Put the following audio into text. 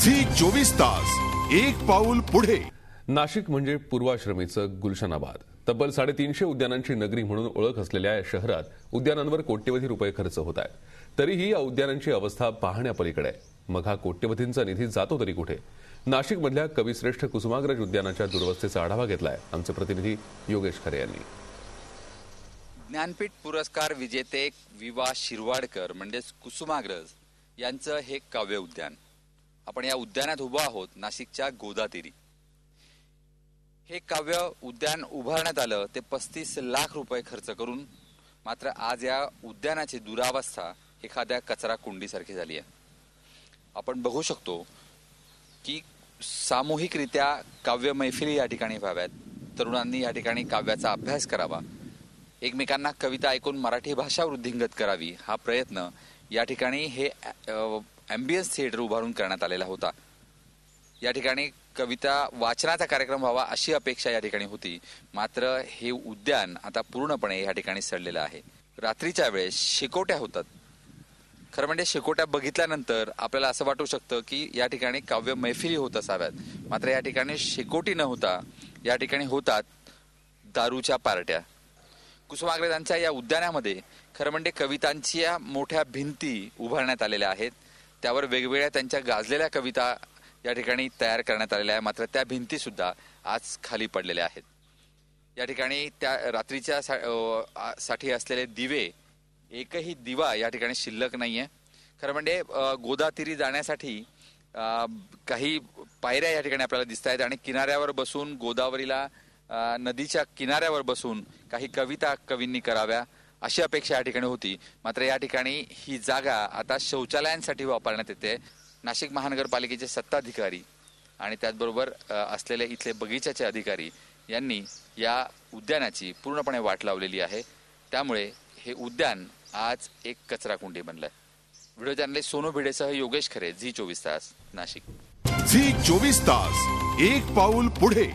Zee 24 तास एक पाऊल पुढे। नाशिक म्हणजे पूर्वाश्रमीचं गुलशनाबाद। तब्बल 350 उद्यानांची नगरी म्हणून ओळख असलेल्या या शहरात उद्यानांवर कोट्यवधी रुपये खर्च होत आहेत। तरीही या उद्यानांची अवस्था पाहण्यापलीकडे आहे। मग हा कोट्यवधींचा निधी जातो तरी कुठे? नाशिकमधल्या कविश्रेष्ठ कुसुमाग्रज उद्यानाच्या दुरवस्थेचा आढावा घेतलाय आमचे प्रतिनिधी योगेश खरे यांनी। ज्ञानपीठ पुरस्कार विजेते विवा शिरवाडकर म्हणजेच कुसुमाग्रज यांचं हे काव्य उद्यान। आपण या उद्यानात उभा आहोत नाशिकच्या गोदातीरी। हे काव्य उद्यान उभारण्यात आलं ते 35 लाख रुपये खर्च करून। मात्र आज या उद्यानाची दुरावस्था एखाद्या कचरा कुंडीसारखी झाली आहे। आपण बघू शकतो की सामूहिकरित्या काव्य मैफिली या ठिकाणी व्हाव्यात, तरुणांनी या ठिकाणी काव्याचा अभ्यास करावा, एकमेकांना कविता ऐकून मराठी भाषा वृद्धिंगत करावी, हा प्रयत्न या ठिकाणी हे ॲम्बियन्स थिएटर उभारून करण्यात आलेला होता। या ठिकाणी कविता वाचनाचा कार्यक्रम व्हावा अशी अपेक्षा या ठिकाणी होती। मात्र हे उद्यान आता पूर्णपणे या ठिकाणी सडलेलं आहे। रात्रीच्या वेळेस शेकोट्या होतात। खरं म्हणजे शेकोट्या बघितल्यानंतर आपल्याला असं वाटू शकतं की या ठिकाणी काव्य मैफिली होत असाव्यात, मात्र या ठिकाणी शेकोटी न होता या ठिकाणी होतात दारूच्या पार्ट्या। कुसुमाग्रजांच्या या उद्यानामध्ये खरं म्हणजे कवितांच्या मोठ्या भिंती उभारण्यात आलेल्या आहेत। त्यावर वेगवेगळ्या त्यांच्या गाजलेल्या कविता या ठिकाणी तयार करण्यात आलेल्या आहेत। मात्र त्या भिंती सुद्धा आज खाली पडलेल्या आहेत। या ठिकाणी त्या रात्रीच्या साठी असलेले दिवे, एकही दिवा या ठिकाणी शिल्लक नाहीये। खरं म्हणजे गोदातीरी जाण्यासाठी काही पायऱ्या या ठिकाणी आपल्याला दिसत आहेत आणि किनाऱ्यावर बसून गोदावरीला नदीच्या किनाऱ्यावर बसून काही कविता कवींनी कराव्या अशी अपेक्षा या ठिकाणी होती। मात्र या ठिकाणी ही जागा आता शौचालयांसाठी वापरण्यात येते। नाशिक महानगरपालिकेचे सत्ताधिकारी आणि त्याचबरोबर असलेले इथले बगीचाचे अधिकारी यांनी या उद्यानाची पूर्णपणे वाट लावलेली आहे। त्यामुळे हे उद्यान आज एक कचराकुंडी बनलंय। व्हिडिओ जर्नलिस्ट सोनू भिडेसह योगेश खरे, झी 24 तास, नाशिक। झी 24 तास एक पाऊल पुढे।